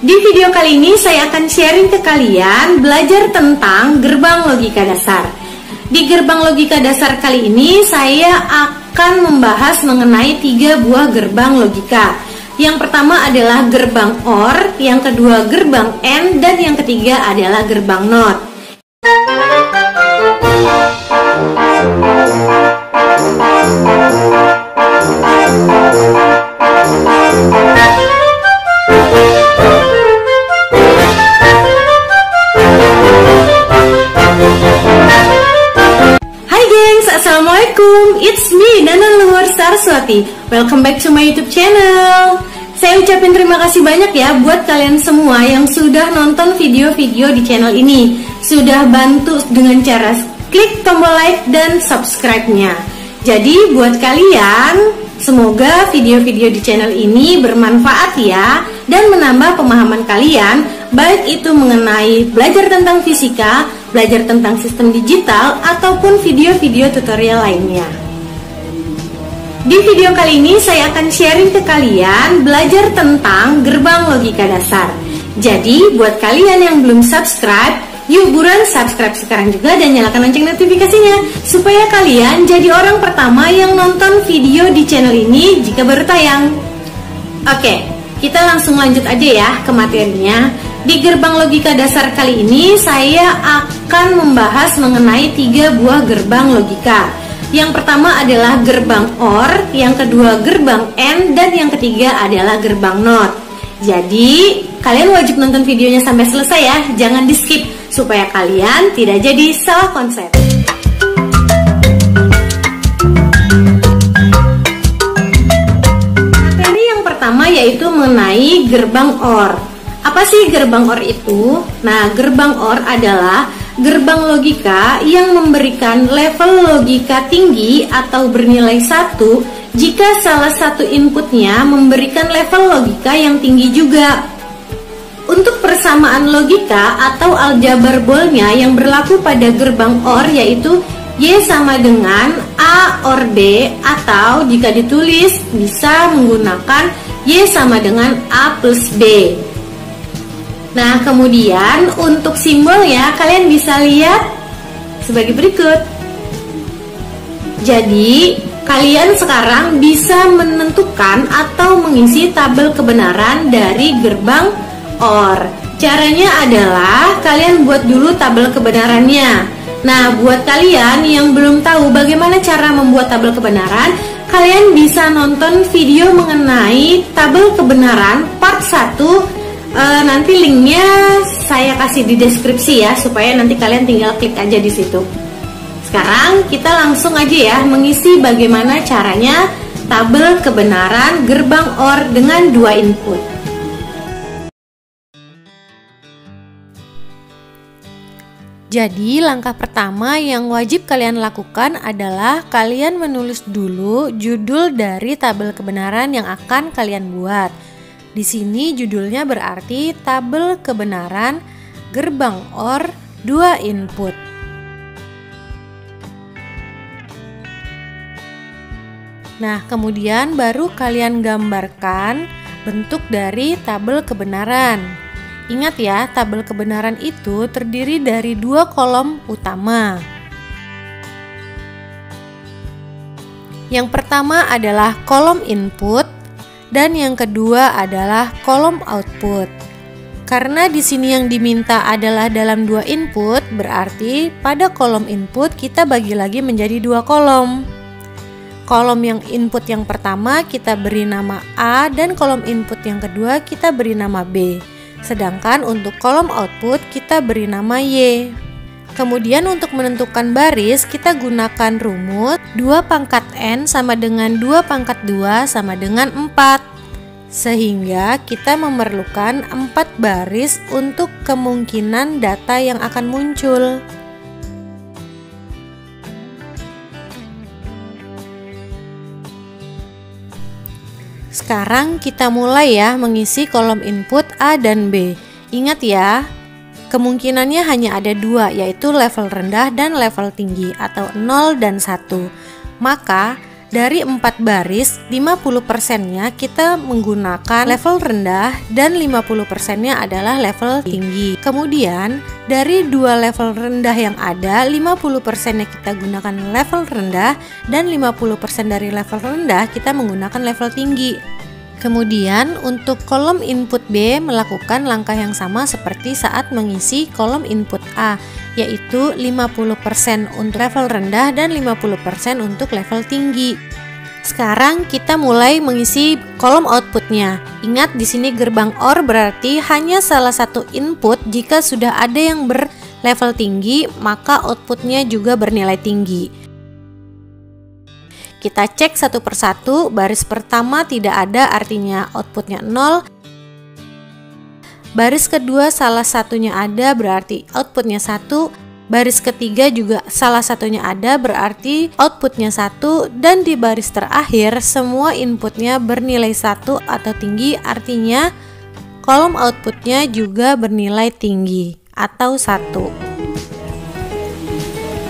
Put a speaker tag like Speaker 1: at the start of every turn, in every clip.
Speaker 1: Di video kali ini saya akan sharing ke kalian belajar tentang gerbang logika dasar. Di gerbang logika dasar kali ini saya akan membahas mengenai 3 buah gerbang logika. Yang pertama adalah gerbang OR, yang kedua gerbang AND, dan yang ketiga adalah gerbang NOT. Assalamualaikum, it's me Nana Luhur Saraswati. Welcome back to my YouTube channel. Saya ucapin terima kasih banyak ya buat kalian semua yang sudah nonton video-video di channel ini, sudah bantu dengan cara klik tombol like dan subscribe-nya. Jadi buat kalian, semoga video-video di channel ini bermanfaat ya, dan menambah pemahaman kalian, baik itu mengenai belajar tentang fisika, belajar tentang sistem digital, ataupun video-video tutorial lainnya. Di video kali ini saya akan sharing ke kalian belajar tentang gerbang logika dasar. Jadi buat kalian yang belum subscribe, yuk buruan subscribe sekarang juga dan nyalakan lonceng notifikasinya, supaya kalian jadi orang pertama yang nonton video di channel ini jika baru tayang. Oke, kita langsung lanjut aja ya ke materinya. Di gerbang logika dasar kali ini saya akan membahas mengenai 3 buah gerbang logika. Yang pertama adalah gerbang OR, yang kedua gerbang AND, dan yang ketiga adalah gerbang NOT. Jadi kalian wajib nonton videonya sampai selesai ya, jangan di skip supaya kalian tidak jadi salah konsep. Materi yang pertama yaitu mengenai gerbang OR. Apa sih gerbang OR itu? Nah, gerbang OR adalah gerbang logika yang memberikan level logika tinggi atau bernilai 1 jika salah satu inputnya memberikan level logika yang tinggi juga. Untuk persamaan logika atau aljabar bolnya yang berlaku pada gerbang OR yaitu Y sama dengan A OR B, atau jika ditulis bisa menggunakan Y sama dengan A plus B. Nah, kemudian untuk simbol ya, kalian bisa lihat sebagai berikut. Jadi, kalian sekarang bisa menentukan atau mengisi tabel kebenaran dari gerbang OR. Caranya adalah kalian buat dulu tabel kebenarannya. Nah, buat kalian yang belum tahu bagaimana cara membuat tabel kebenaran, kalian bisa nonton video mengenai tabel kebenaran part 1. Nanti linknya saya kasih di deskripsi ya, supaya nanti kalian tinggal klik aja di situ. Sekarang kita langsung aja ya mengisi bagaimana caranya tabel kebenaran gerbang OR dengan 2 input. Jadi langkah pertama yang wajib kalian lakukan adalah kalian menulis dulu judul dari tabel kebenaran yang akan kalian buat. Di sini judulnya berarti tabel kebenaran gerbang OR 2 input. Nah, kemudian baru kalian gambarkan bentuk dari tabel kebenaran. Ingat ya, tabel kebenaran itu terdiri dari 2 kolom utama. Yang pertama adalah kolom input, dan yang kedua adalah kolom output. Karena di sini yang diminta adalah dalam 2 input, berarti pada kolom input kita bagi lagi menjadi 2 kolom. Kolom yang input yang pertama kita beri nama A, dan kolom input yang kedua kita beri nama B. Sedangkan untuk kolom output kita beri nama Y. Kemudian untuk menentukan baris kita gunakan rumus 2 pangkat N sama dengan 2 pangkat 2 sama dengan 4. Sehingga kita memerlukan 4 baris untuk kemungkinan data yang akan muncul. Sekarang kita mulai ya mengisi kolom input A dan B. Ingat ya, kemungkinannya hanya ada 2, yaitu level rendah dan level tinggi atau 0 dan 1. Maka dari 4 baris, 50%-nya kita menggunakan level rendah dan 50%-nya adalah level tinggi. Kemudian dari 2 level rendah yang ada, 50%-nya kita gunakan level rendah dan 50% dari level rendah kita menggunakan level tinggi. Kemudian untuk kolom input B melakukan langkah yang sama seperti saat mengisi kolom input A, yaitu 50% untuk level rendah dan 50% untuk level tinggi. Sekarang kita mulai mengisi kolom outputnya. Ingat di sini gerbang OR berarti hanya salah satu input. Jika sudah ada yang berlevel tinggi, maka outputnya juga bernilai tinggi. Kita cek satu persatu, baris pertama tidak ada artinya outputnya 0. Baris kedua salah satunya ada berarti outputnya 1. Baris ketiga juga salah satunya ada berarti outputnya 1. Dan di baris terakhir semua inputnya bernilai 1 atau tinggi, artinya kolom outputnya juga bernilai tinggi atau 1.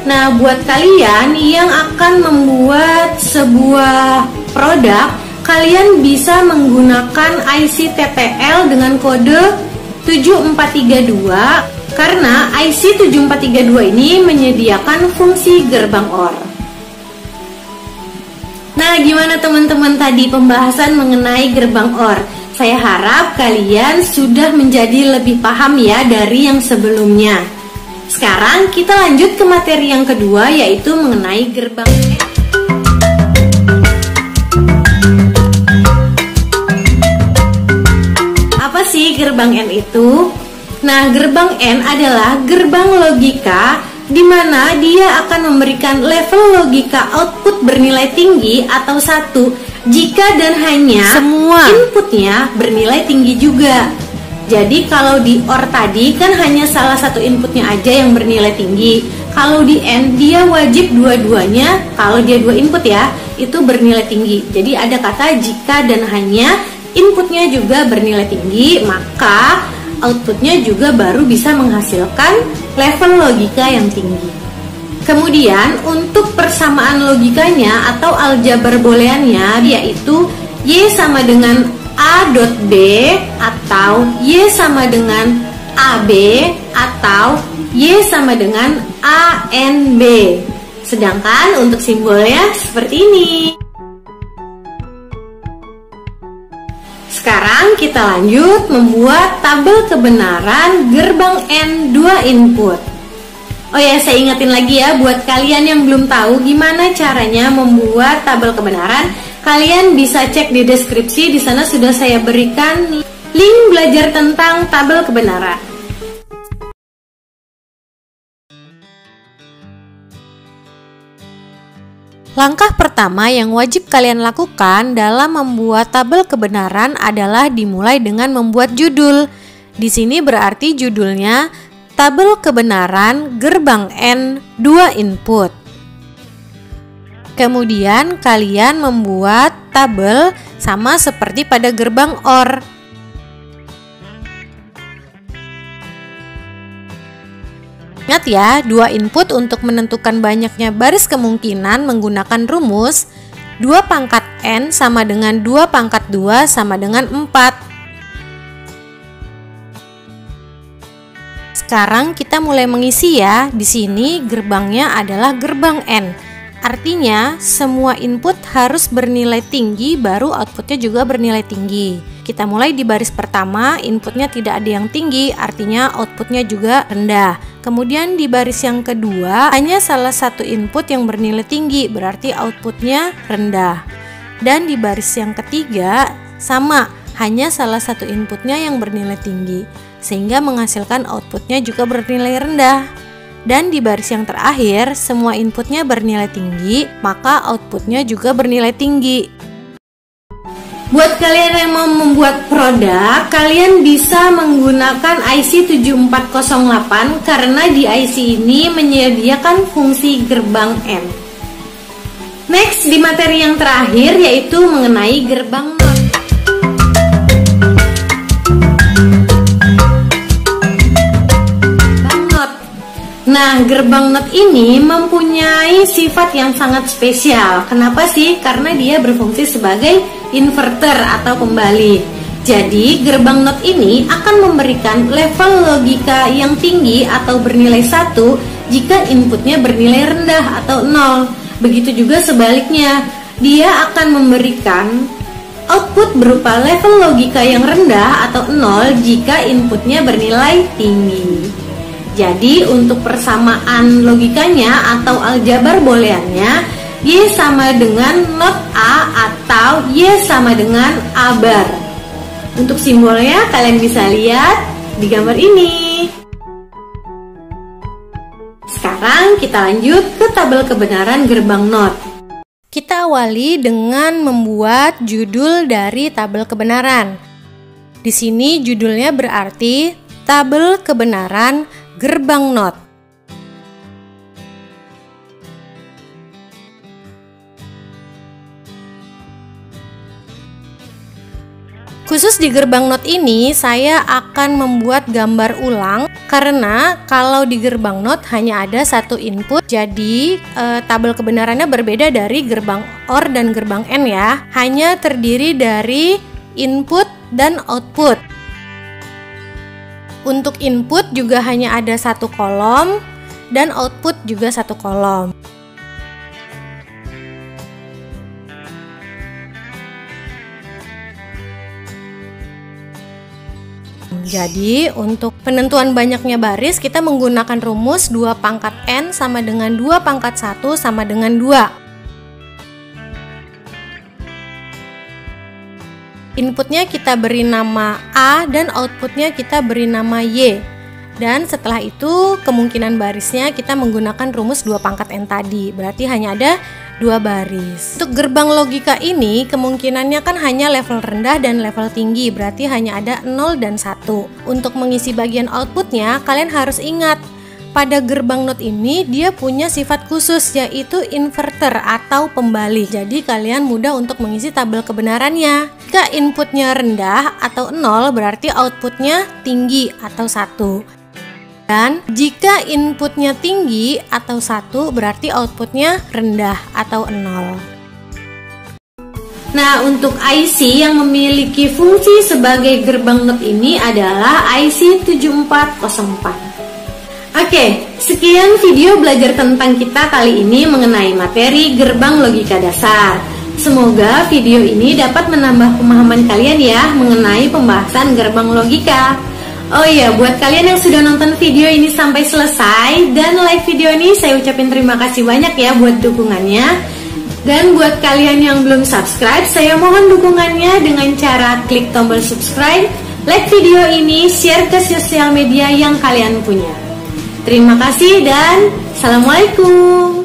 Speaker 1: Nah, buat kalian yang akan membuat sebuah produk, kalian bisa menggunakan IC TTL dengan kode 7432 karena IC 7432 ini menyediakan fungsi gerbang OR. Nah, gimana teman-teman tadi pembahasan mengenai gerbang OR? Saya harap kalian sudah menjadi lebih paham ya dari yang sebelumnya. Sekarang kita lanjut ke materi yang kedua, yaitu mengenai gerbang N. Apa sih gerbang N itu? Nah, gerbang N adalah gerbang logika di mana dia akan memberikan level logika output bernilai tinggi atau 1 jika dan hanya semua inputnya bernilai tinggi juga. Jadi kalau di OR tadi kan hanya salah satu inputnya aja yang bernilai tinggi. Kalau di AND dia wajib dua-duanya, kalau dia 2 input ya, itu bernilai tinggi. Jadi ada kata jika dan hanya inputnya juga bernilai tinggi, maka outputnya juga baru bisa menghasilkan level logika yang tinggi. Kemudian untuk persamaan logikanya atau aljabar booleannya, yaitu Y sama dengan A dot B atau Y sama dengan AB atau Y sama dengan ANB. Sedangkan untuk simbolnya seperti ini. Sekarang kita lanjut membuat tabel kebenaran gerbang N 2 input. Oh ya, saya ingetin lagi ya buat kalian yang belum tahu gimana caranya membuat tabel kebenaran. Kalian bisa cek di deskripsi, di sana sudah saya berikan link belajar tentang tabel kebenaran. Langkah pertama yang wajib kalian lakukan dalam membuat tabel kebenaran adalah dimulai dengan membuat judul. Di sini berarti judulnya tabel kebenaran gerbang N 2 input. Kemudian kalian membuat tabel sama seperti pada gerbang OR. Ingat ya, 2 input untuk menentukan banyaknya baris kemungkinan menggunakan rumus 2 pangkat N sama dengan 2 pangkat 2 sama dengan 4. Sekarang kita mulai mengisi ya. Di sini gerbangnya adalah gerbang N. Artinya semua input harus bernilai tinggi baru outputnya juga bernilai tinggi. Kita mulai di baris pertama, inputnya tidak ada yang tinggi, artinya outputnya juga rendah. Kemudian di baris yang kedua, hanya salah satu input yang bernilai tinggi, berarti outputnya rendah. Dan di baris yang ketiga, sama, hanya salah satu inputnya yang bernilai tinggi, sehingga menghasilkan outputnya juga bernilai rendah. Dan di baris yang terakhir, semua inputnya bernilai tinggi, maka outputnya juga bernilai tinggi. Buat kalian yang mau membuat produk, kalian bisa menggunakan IC 7408 karena di IC ini menyediakan fungsi gerbang N. Next, di materi yang terakhir yaitu mengenai gerbang NOT. Nah, gerbang NOT ini mempunyai sifat yang sangat spesial. Kenapa sih? Karena dia berfungsi sebagai inverter atau pembalik. Jadi, gerbang NOT ini akan memberikan level logika yang tinggi atau bernilai 1 jika inputnya bernilai rendah atau 0. Begitu juga sebaliknya, dia akan memberikan output berupa level logika yang rendah atau 0 jika inputnya bernilai tinggi. Jadi untuk persamaan logikanya atau aljabar booleannya, Y sama dengan NOT A atau Y sama dengan A bar. Untuk simbolnya kalian bisa lihat di gambar ini. Sekarang kita lanjut ke tabel kebenaran gerbang NOT. Kita awali dengan membuat judul dari tabel kebenaran. Di sini judulnya berarti tabel kebenaran gerbang NOT. Khusus di gerbang NOT ini saya akan membuat gambar ulang karena kalau di gerbang NOT hanya ada satu input, jadi tabel kebenarannya berbeda dari gerbang OR dan gerbang AND ya. Hanya terdiri dari input dan output. Untuk input juga hanya ada satu kolom dan output juga satu kolom. Jadi untuk penentuan banyaknya baris kita menggunakan rumus 2 pangkat N sama dengan 2 pangkat 1 sama dengan 2. Inputnya kita beri nama A dan outputnya kita beri nama Y. Dan setelah itu kemungkinan barisnya kita menggunakan rumus 2 pangkat N tadi. Berarti hanya ada 2 baris. Untuk gerbang logika ini kemungkinannya kan hanya level rendah dan level tinggi. Berarti hanya ada 0 dan 1. Untuk mengisi bagian outputnya kalian harus ingat, pada gerbang NOT ini dia punya sifat khusus yaitu inverter atau pembalik. Jadi kalian mudah untuk mengisi tabel kebenarannya. Jika inputnya rendah atau 0 berarti outputnya tinggi atau 1. Dan jika inputnya tinggi atau 1 berarti outputnya rendah atau 0. Nah, untuk IC yang memiliki fungsi sebagai gerbang NOT ini adalah IC 7404. Oke, sekian video belajar tentang kita kali ini mengenai materi gerbang logika dasar. Semoga video ini dapat menambah pemahaman kalian ya mengenai pembahasan gerbang logika. Oh iya, buat kalian yang sudah nonton video ini sampai selesai dan like video ini, saya ucapin terima kasih banyak ya buat dukungannya. Dan buat kalian yang belum subscribe, saya mohon dukungannya dengan cara klik tombol subscribe, like video ini, share ke sosial media yang kalian punya. Terima kasih dan Assalamualaikum.